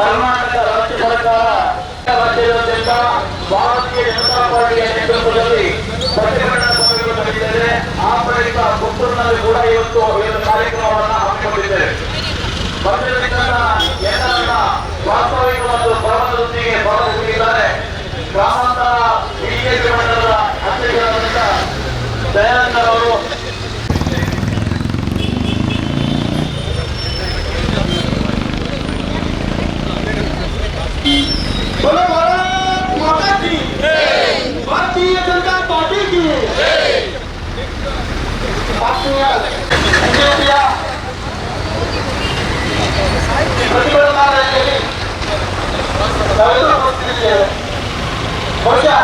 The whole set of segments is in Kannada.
ಕರ್ನಾಟಕ ರಾಜ್ಯ ಸರ್ಕಾರ ರಾಜ್ಯಾದ್ಯಂತ ಭಾರತೀಯ ಜನತಾ ಪಾರ್ಟಿಯ ನೇತೃತ್ವದಲ್ಲಿ ಪ್ರತಿಭಟನಾ ಸಭೆಗಳು ನಡೆದಿದೆ. ಆ ಬಳಿಕ ಪುತ್ತೂರಿನಲ್ಲಿ ಕೂಡ ಇವತ್ತು ಕಾರ್ಯಕ್ರಮವನ್ನು ಹಮ್ಮಿಕೊಂಡಿದ್ದೇವೆ. ಎಲ್ಲರನ್ನ ವಾಸ್ತವಿಕ ಒಂದು ಭವನದೊಂದಿಗೆ ಸ್ವಾಗತಿಸಿದ್ದಾರೆ. ಗ್ರಾಮಾಂತರ ಬಿಜೆಪಿ ಮಂಡಲದ ಅಧ್ಯಕ್ಷರಾದಂಥ ದಯಾನಂದ ಅವರು बोलो भारत माता की, भारतीय जनता पार्टी की। ಬಹುಶಃ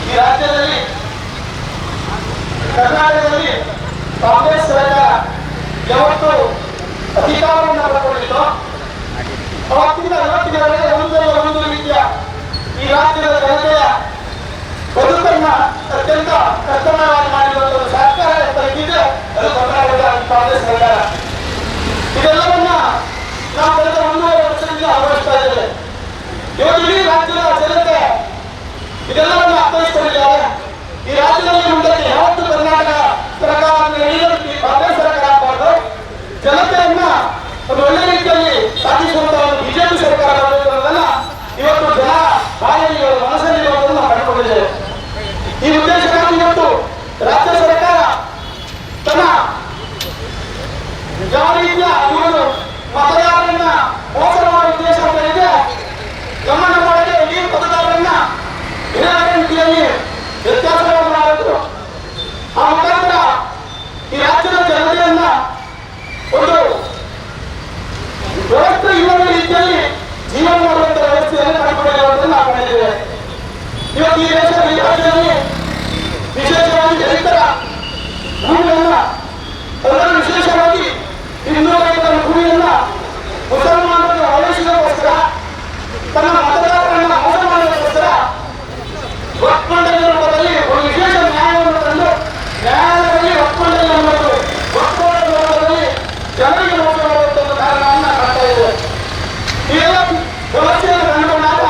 ಈ ರಾಜ್ಯದಲ್ಲಿ ಕರ್ನಾಟಕದಲ್ಲಿ ಕಾಂಗ್ರೆಸ್ ಸರ್ಕಾರ ಯಾವತ್ತು ಅಧಿಕಾರವನ್ನು ಪಡ್ಕೊಂಡಿತ್ತು ಅವತ್ತಿಂದ ಇವತ್ತಿನವರೆಗೆ ಒಂದು ರೀತಿಯ ಈ ರಾಜ್ಯದ ಜನತೆಯ ಬದುಕನ್ನ ಅತ್ಯಂತ ಕಷ್ಟಕರವಾಗಿ ಮಾಡಿರುವಂತಹ ಸರ್ಕಾರ ಇದ್ದಿದೆ ಅದು ಕರ್ನಾಟಕದ ಕಾಂಗ್ರೆಸ್ ಸರ್ಕಾರ. ಇದೆಲ್ಲವನ್ನ ನಾವು ಕಳೆದ 1.5 ವರ್ಷದಿಂದ ಅನುಭವಿಸ್ತಾ ಇದ್ದೇವೆ. ಇವತ್ತು ಇಡೀ ರಾಜ್ಯದ ಜನತೆ ಇದೆಲ್ಲವನ್ನ ಅರ್ಥೈಸಿಕೊಂಡಿದ್ದಾರೆ. ಈ ರಾಜ್ಯದಲ್ಲಿ ಮುಂದಕ್ಕೆ ಯಾವತ್ತು ಕರ್ನಾಟಕ ಸರ್ಕಾರ ಕಾಂಗ್ರೆಸ್ ಸರ್ಕಾರ ಆಗಬಾರ್ದು, ಜನತೆಯನ್ನ ಒಂದು ಒಳ್ಳೆ ರೀತಿಯಲ್ಲಿ ಸಾಧಿಸುವಂತಹ ಒಂದು ಬಿಜೆಪಿ ಸರ್ಕಾರ ಬರುವುದನ್ನ ಇವತ್ತು ಜನ ಬಾಯಲ್ಲಿ ಮನಸ್ಸಲ್ಲಿ ಇರುವುದನ್ನು ನಾವು ಕಂಡುಕೊಂಡಿದ್ದೇವೆ. ಈ ಉದ್ದೇಶಕ್ಕಾಗಿ ಇವತ್ತು ರಾಜ್ಯ ಸರ್ಕಾರ ತನ್ನ ಯಾವ ರೀತಿಯ ಇವರು ಮತದಾರರನ್ನ ಮೋಸ ಮಾಡುವ ಉದ್ದೇಶ ಇದೆ ಗಮನ ಮಾಡದೆ ಇಡೀ ಮತದಾರರನ್ನ ಬೇರೆ ರೀತಿಯಲ್ಲಿ ವ್ಯತ್ಯಾಸವನ್ನು ಮಾಡಿದ್ರು. ಆ ಮುಖಾಂತರ ಈ ರಾಜ್ಯದ ಜನತೆಯನ್ನ ಒಂದು ವ್ಯವಸ್ಥೆ ಇಲ್ಲದ ರೀತಿಯಲ್ಲಿ ಜೀವನ ಮಾಡುವಂತಹ ವ್ಯವಸ್ಥೆಯನ್ನು ಕಂಡುಕೊಂಡಿರುವುದನ್ನು ನಾವು ಕಂಡಿದ್ದೇವೆ. ಇವತ್ತು ಈ ದೇಶದ ಈ ರಾಜ್ಯದಲ್ಲಿ ವಿಶೇಷವಾಗಿ ರೈತರ ಭೂಮಿಯನ್ನ ಅದರಲ್ಲೂ ವಿಶೇಷವಾಗಿ ಹಿಂದೂ ರೈತರ ಭೂಮಿಯನ್ನ ಮುಸಲ್ಮಾನರನ್ನು ಆದೇಶಕ್ಕೋಸ್ಕರ ತನ್ನ ಮತದಾರರನ್ನ ಮೋಸ ಮಾಡೋದಕ್ಕೋಸ್ಕರ ವಕ್ಫ್ ಮಂಡಳಿ ರೂಪದಲ್ಲಿ ಒಂದು ವಿಶೇಷ ನ್ಯಾಯವನ್ನು ತಂದು ನ್ಯಾಯಾಲಯದಲ್ಲಿ ವಕ್ಫ್ ಮಂಡಳಿ ಅನ್ನೋದು ವಕ್ಫ್ ರೂಪದಲ್ಲಿ ಜನರಿಗೆ ಮೋಸ ಮಾಡುವಂತ ಒಂದು ಕಾರಣವನ್ನ ಕಾಣ್ತಾ ಇದೆ. ಇವೆಲ್ಲ ವ್ಯವಸ್ಥೆಯನ್ನು ಕಂಡುಕೊಂಡಾಗ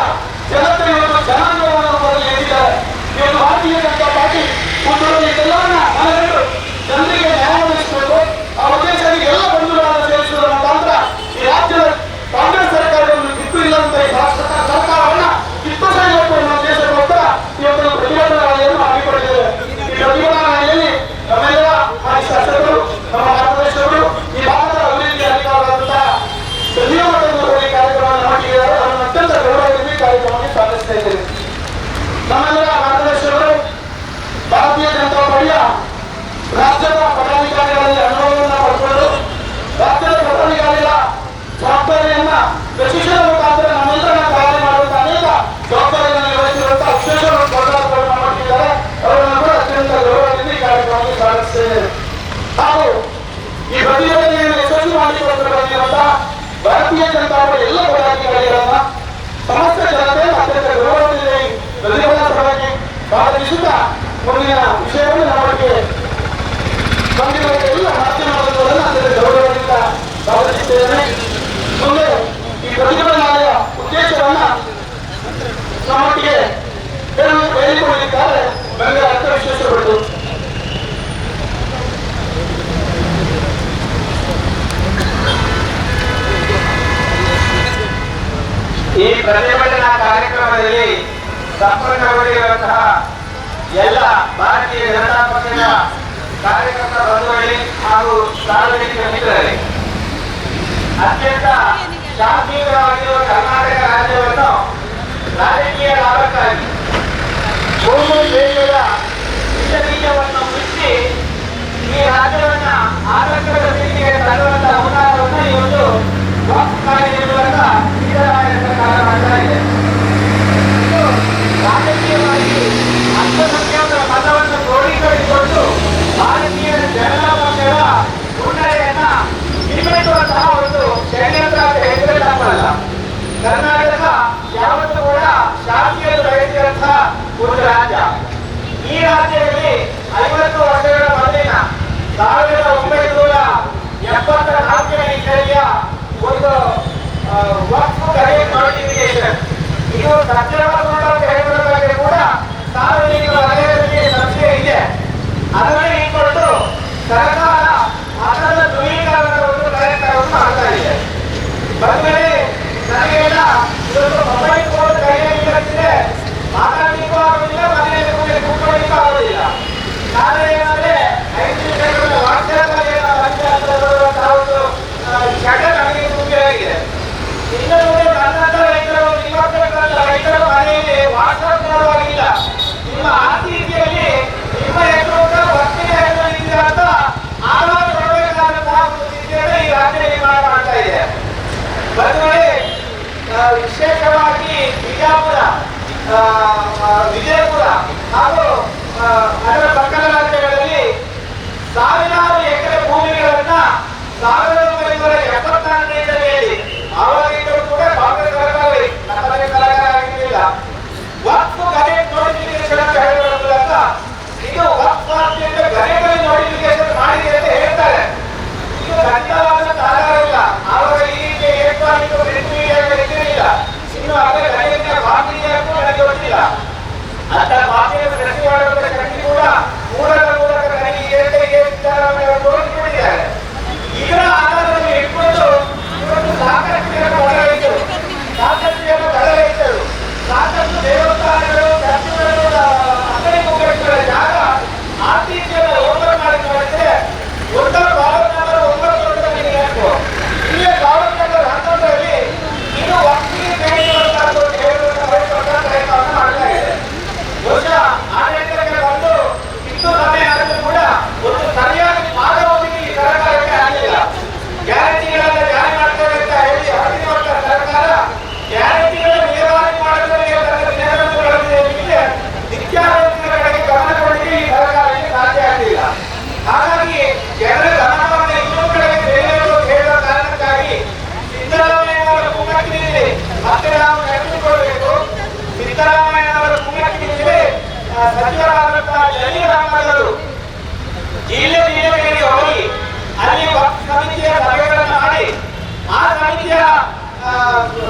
ಜನತೆ ಇವತ್ತು ಜನಾಂಗವನ್ನು ರೂಪದಲ್ಲಿ ಹೇಳಿದ್ದಾರೆ. ಇವತ್ತು ಭಾರತೀಯ ಜನತಾ ಪಾರ್ಟಿ ಪುತ್ತೂರಲ್ಲಿ ಇದೆಲ್ಲವನ್ನ ಮನಗಂಡು ಜನರಿಗೆ ನ್ಯಾಯ ಒದಗಿಸಬೇಕು, ಆ ಉದ್ದೇಶಕ್ಕೆ ಎಲ್ಲ ಬಂಧುಗಳನ್ನು ಸೇರಿಸುವುದರ ಮುಖಾಂತರ ಈ ರಾಜ್ಯದ ಕಾಂಗ್ರೆಸ್ ಸರ್ಕಾರವನ್ನು ಕಿತ್ತು ಇಲ್ಲದಂತ ಸರ್ಕಾರವನ್ನ ಕಿತ್ತು ಸಹಿಸಬೇಕು ಅನ್ನೋ ಉದ್ದೇಶಕ್ಕೋಸ್ಕರ ಇವತ್ತು ಪ್ರತಿಭಟನಾ ರ್ಯಾಲಿಯನ್ನು ಹಮ್ಮಿಕೊಂಡಿದ್ದೇವೆ. ಈ ಪ್ರತಿಭಟನಾ ರ್ಯಾಲಿಯಲ್ಲಿ ನಮ್ಮೆಲ್ಲ ಮಾಜಿ ಶಾಸಕರು, ನಮ್ಮ ಮಾರ್ಗದರ್ಶಕರು, ಈ ಭಾಗದ ಅಭಿವೃದ್ಧಿ ಅಧಿಕಾರಿಗಳಾದಂತಹ ಸಂಜೀವ ಮಠದವರು ಈ ಕಾರ್ಯಕ್ರಮವನ್ನು ಮಾಡಿದ್ದಾರೆ. ಅವರನ್ನು ಅತ್ಯಂತ ಗೌರವದಿಂದ ಈ ಕಾರ್ಯಕ್ರಮಕ್ಕೆ ಸ್ವಾಗತಿಸ್ತಾ ಇದ್ದೇವೆ. ನಮ್ಮೆಲ್ಲರ ಮಾರ್ಗದರ್ಶಕರು ಭಾರತೀಯ ಜನತಾ ಪಾರ್ಟಿಯ ರಾಜ್ಯದ ಪದಾಧಿಕಾರಿಗಳಲ್ಲಿ ಅನುಭವವನ್ನು ಪಡ್ಕೊಂಡು ರಾಜ್ಯದ ಪದಾಧಿಕಾರಿಗಳ ಜವಾಬ್ದಾರಿಯನ್ನ ಪ್ರಶಿಕ್ಷಣ ಮುಖಾಂತರ ನಮ್ಮೆಲ್ಲರನ್ನ ಕಾರ್ಯ ಮಾಡುವಂತಹ ಅನೇಕ ಜವಾಬ್ದಾರಿಯನ್ನು ನಿರ್ವಹಿಸಿರುವಂತಹ ವಿಶೇಷ ಪದಾಧಿಕಾರಿಗಳನ್ನು ಮಾಡಿದ್ದಾರೆ. ಅವರನ್ನು ಕೂಡ ಅತ್ಯಂತ ಗೌರವದಿಂದ ಈ ಕಾರ್ಯಕ್ರಮಕ್ಕೆ ಸ್ವಾಗತಿಸುತ್ತೇವೆ. ಹಾಗೂ ಈ ಪ್ರತಿಭಟನೆಯನ್ನು ಯಶಸ್ವಿ ಮಾಡಿಕೊಳ್ಳುವಂತಹ ಭಾರತೀಯ ಜನತಾ ಪಾರ್ಟಿ ಎಲ್ಲ ಪದಾಧಿಕಾರಿಗಳನ್ನ ಸಮಸ್ತ ಜನತೆಯನ್ನು ಅತ್ಯಂತ ಗೌರವದಿಂದ ಈ ಪ್ರತಿಭಟನಾ ಸಭೆಗೆ ಸ್ವಾಗತಿಸುತ್ತಾ ಮುಂದಿನ ವಿಷಯವನ್ನು ನಮಗೆ ಬಂದಿರುವ ಎಲ್ಲ ಮಾಧ್ಯಮಗಳನ್ನು ಅತ್ಯಂತ ಗೌರವದಿಂದ ಸ್ವಾಗತಿಸುತ್ತೇನೆ. ಮುಂದೆ ಈ ಪ್ರತಿಭಟನೆಯ ಉದ್ದೇಶವನ್ನ ನಮ್ಮೊಟ್ಟಿಗೆ ಹೇಳಿಕೊಂಡಿದ್ದಾರೆ ನನಗೆ ಅರ್ಥ ವಿಶೇಷಪಟ್ಟು ಈ ಪ್ರತಿಭಟನಾ ಕಾರ್ಯಕ್ರಮದಲ್ಲಿ ಸಂಪರ್ಕಗೊಂಡಿರುವಂತಹ ಎಲ್ಲ ಭಾರತೀಯ ಜನತಾ ಪಕ್ಷದ ಕಾರ್ಯಕರ್ತ ಬಂಧುಗಳಿಗೆ ಹಾಗೂ ಸಾರ್ವಜನಿಕ ಮಿತ್ರರಿಗೆ ಅತ್ಯಂತ ಶಾಂತಿಯುತವಾಗಿರುವ ಕರ್ನಾಟಕ ರಾಜ್ಯವನ್ನು ರಾಜಕೀಯ ಲಾಭಕ್ಕಾಗಿ ಭೂಮಿ ದೇಶದ ಬೀಜವನ್ನು ಮುಚ್ಚಿ ಈ ರಾಜ್ಯವನ್ನ ಆತಂಕದ ಸ್ಥಿತಿಗೆ ತರುವಂತಹ ಹುನ್ನಾರವನ್ನು ಇವತ್ತು ವಕ್ಫ್ ಕಾಯ್ದೆಯಿರುವಂತ ಸಿದ್ದರಾಮಯ್ಯ ಸರ್ಕಾರ ಮಾಡ್ತಾ ಇದೆ. ರಾಜಕೀಯವಾಗಿ ಅಲ್ಪಸಂಖ್ಯಾತರ ಮತವನ್ನು ಕ್ರೋಢೀಕರಿಸಿಕೊಂಡು ಭಾರತೀಯ ಜನತಾ ಪಕ್ಷದ ಮುನ್ನಡೆಯನ್ನ ನಿರ್ಮಿಸುವಂತಹ ಒಂದು ಷಡ್ಯಂತ್ರ ಅಂತ ಹೇಳಿದ್ರೆ ತಪ್ಪಲ್ಲ. ಕರ್ನಾಟಕ ಯಾವತ್ತೂ ಕೂಡ ಶಾಂತಿಯನ್ನು ಬಯಸಿರುವಂತಹ ಒಂದು ರಾಜ್ಯ. ಈ ವಕ್ಫ್ ಕ್ರೆಡಿಟ್ ನೋಟಿಫಿಕೇಶನ್. ಇದು ಸತ್ಯವಾದ ಹೇಳಿಕೆ ಕೂಡ ಸಾರ್ವಜನಿಕ ವಲಯದಲ್ಲಿ ಸಂಸ್ಥೆ ಇದೆ. ಅದನ್ನು ಇಟ್ಕೊಂಡು ಸರ್ಕಾರ ಅದರ ಧ್ರುವೀಕರಣದ ಒಂದು ಪ್ರಯತ್ನವನ್ನು ಮಾಡ್ತಾ ಇದೆ. ಬಂದ್ಮೇಲೆ ನನಗೆಲ್ಲ ಇವತ್ತು ಮೊಬೈಲ್ ಫೋನ್ ಕೈಯಲ್ಲಿ ಇರುತ್ತೆ, ಮಾತಾಡಲಿಕ್ಕೂ ಆಗೋದಿಲ್ಲ, ಮನೆಯಲ್ಲಿ ಕೂತ್ಕೊಳ್ಳಿಕ್ಕೂ ಆಗೋದಿಲ್ಲ. ನಾನು ಏನಂದ್ರೆ 5 ನಿಮಿಷಗಳ ವಾಟ್ಸ್ಆಪ್ ಅಲ್ಲಿ ಒಂದು ಚಟ ನನಗೆ ತುಂಬಿ ಆಗಿದೆ. ಇನ್ನು ನನ್ನಂತ ರೈತರು, ನಿಮ್ಮ ರೈತರ ಮನೆಯಲ್ಲಿ ವಾಟ್ಸ್ಆಪ್ ನೋಡುವಾಗಿಲ್ಲ. ನಿಮ್ಮ ಆರ್ಥಿಕತೆಯಲ್ಲಿ ನಿಮ್ಮ ಹೆಸರು ಭಕ್ತಿನ ಹೆಸರು ಇದೆ ಅಂತ ಆಧಾರ ಕೊಡಬೇಕಾದಂತಹ ಒಂದು ಸ್ಥಿತಿಯನ್ನು ಈ ರಾಜ್ಯ ನಿರ್ಮಾಣ ಮಾಡ್ತಾ ಇದೆ. ಬಂದ್ಮೇಲೆ ವಿಶೇಷವಾಗಿ ಬಿಜಾಪುರ, ವಿಜಯಪುರ ಹಾಗೂ ಅದರ ಪಕ್ಕದ ರಾಜ್ಯಗಳಲ್ಲಿ ಸಾವಿರಾರು ಎಕರೆ ಭೂಮಿಗಳನ್ನ 1974ರಲ್ಲಿ ಆವಾಗಿದ್ದರೂ ಕೂಡ ಕಾಂಗ್ರೆಸ್ ಸರ್ಕಾರವೇ, ನಮ್ಮದೇ ಸರ್ಕಾರ ಆಗಿರಲಿಲ್ಲ, ವಕ್ಫ್ ಕ್ರೆಡಿಟ್ ನೋಟಿಫಿಕೇಶನ್ ಅಂತ ಹೇಳುವ ಮೂಲಕ ಇದು ವಕ್ಫ್ ಆಸ್ತಿಯಿಂದ ಗರಿಗಳ ನೋಟಿಫಿಕೇಶನ್ ಮಾಡಿದೆ ಅಂತ ಹೇಳ್ತಾರೆ. ಇದು ಖಂಡಿತವಾದ ಆಧಾರ ಇಲ್ಲ. ಆವಾಗ ಈ ರೀತಿ ಎಲೆಕ್ಟ್ರಾನಿಕ್ ಪ್ರಿಂಟ್ ಮೀಡಿಯಾಗಳು ಇರಲಿಲ್ಲ. ಇನ್ನು ಅದರ ಗರಿಯ ಬಾಕಿಯಾಗೂ ನನಗೆ ಗೊತ್ತಿಲ್ಲ. ಅಂತ ಬಾಕಿಯ ಸೃಷ್ಟಿ ಮಾಡುವಂತ ಶಕ್ತಿ ಕೂಡ ಮೂಲದ ಮೂಲಕ ನನಗೆ ಸಿದ್ದರಾಮಯ್ಯ ತೋರಿಸಿಕೊಟ್ಟಿದ್ದಾರೆ. ಇದರ ಆಧಾರದಲ್ಲಿ ಇಟ್ಕೊಂಡು ಇವತ್ತು ಸಾಕಷ್ಟು ಜನ ಒಳರೈತರು, ಸಾಕಷ್ಟು ಜನ ಬಡರೈತರು, ಸಾಕಷ್ಟು ದೇವಸ್ಥಾನಗಳು, ಚರ್ಚುಗಳು, ಅಂಗಡಿ ಮುಂಗಟ್ಟುಗಳ ಜಾಗ ಆರ್ಥಿಕತೆಯನ್ನು ಓಪನ್ ಮಾಡಿ ನೋಡಿದ್ರೆ ಒಂದು ಬಾಲಕ್ ನಂಬರ್ 9 ಇಲ್ಲೇ ಬಾಲಕ್ ನಂಬರ್ 11ರಲ್ಲಿ ಇದು ವಕ್ಫಿಗೆ ಬೇಡಿರುವಂತಹ ಪ್ರಯತ್ನವನ್ನು ಮಾಡ್ತಾ ಇದೆ. ಬಹುಶಃ ಆಡಳಿತಕ್ಕೆ ಬಂದು ಇಷ್ಟು ಸಮಯ ಆದರೂ ಕೂಡ ಒಂದು ಸರಿಯಾದ ಮಾನವನಿಗೆ ಈ ಸರ್ಕಾರಕ್ಕೆ ಆಗಿಲ್ಲ. ಗ್ಯಾರಂಟಿಗಳನ್ನು ಜಾರಿ ಮಾಡ್ತೇವೆ ಅಂತ ಹೇಳಿ ಹೊರಟಿರುವಂತ ಸರ್ಕಾರ ಗ್ಯಾರಂಟಿಗಳನ್ನು ನಿರ್ವಹಣೆ ಮಾಡುವುದಕ್ಕೆ ನಿತ್ಯಾರೋಗ್ಯಗಳ ಕಡೆಗೆ ಗಮನ ಕೊಡಲಿಕ್ಕೆ ಈ ಸರ್ಕಾರಕ್ಕೆ ಸಾಧ್ಯ ಆಗಲಿಲ್ಲ. ಹಾಗಾಗಿ ಜನರ ಗಮನವನ್ನು ಇನ್ನೂ ಕಡೆಗೆ ಸೆಳೆಯಲು ಹೇಳುವ ಕಾರಣಕ್ಕಾಗಿ ಸಿದ್ದರಾಮಯ್ಯನವರ ಕುಮ್ಮಕ್ಕಿನಲ್ಲಿ ಮತ್ತೆ ನಾವು ನೆನಪಿಸಿಕೊಳ್ಳಬೇಕು. ಸಿದ್ದರಾಮಯ್ಯನವರ ಕುಮ್ಮಕ್ಕಿನಲ್ಲಿ ಸಚಿವರಾದಂತಹ ಜಮೀರಾಮಯ್ಯವರು ಜಿಲ್ಲೆ ಜಿಲ್ಲೆಗಳಿಗೆ ಹೋಗಿ ಅಲ್ಲಿ ವಕ್ಫ್ ಸಮಿತಿಯ ಸಭೆಗಳನ್ನು ಮಾಡಿ ಆ ಸಮಿತಿಯ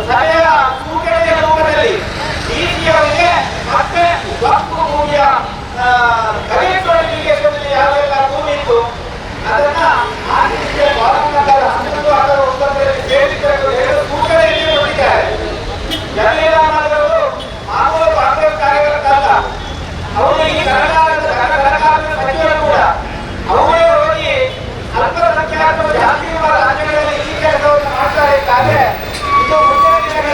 ಸಭೆಯ ಸೂಚನೆಯ ರೂಪದಲ್ಲಿ ಡಿಸಿಯವರಿಗೆ ಮತ್ತೆ ವಕ್ಫ್ ಭೂಮಿಯ ಕ್ರೆಡಿಟ್ ನೋಟಿಫಿಕೇಶನ್ ಯಾವೆಲ್ಲ ಭೂಮಿ ಇತ್ತು ಅದನ್ನ ಆರ್ಥಿಕ ಬಾಲಕರ 11 ಅಥವಾ 9ರಲ್ಲಿ ಸೇರಿಸಬೇಕು ಹೇಳುವ ಸೂಚನೆಯಲ್ಲಿ ಕೊಟ್ಟಿದ್ದಾರೆ. ಜಮೀರಾಮಯ್ಯವರು ಮಾಮೂಲು ಕಾಂಗ್ರೆಸ್ ಕಾರ್ಯಕರ್ತರಲ್ಲ, ಅವರು ಈ ಸರ್ಕಾರದ ಸಚಿವರು ಕೂಡ. ಅವರೇ ಹೋಗಿ ಅಲ್ಪಸಂಖ್ಯಾತರು ಜಾಸ್ತಿ ಇರುವ ರಾಜ್ಯಗಳಲ್ಲಿ ಈ ಕೆಲಸವನ್ನು ಮಾಡ್ತಾ ಇದ್ದಾರೆ. ಇದು ಮುಂದಿನ ದಿನಗಳಲ್ಲಿ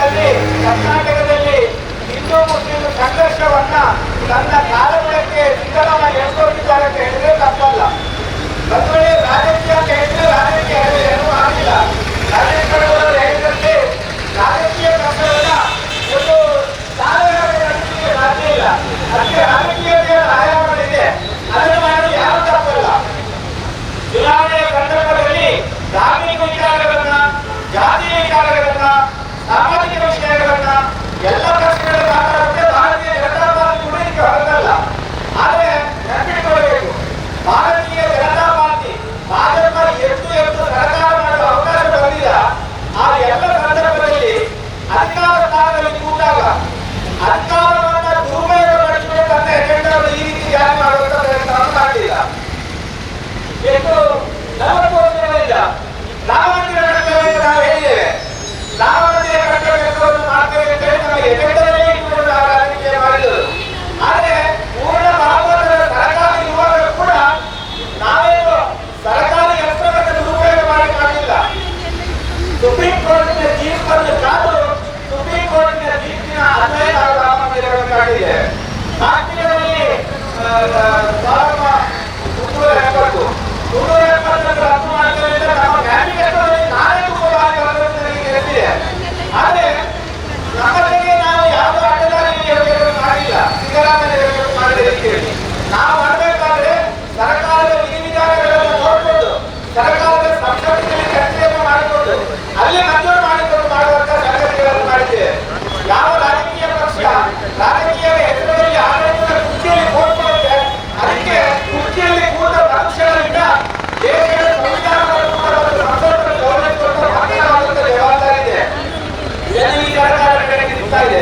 ಸಿಗ್ತಾ ಇದೆ.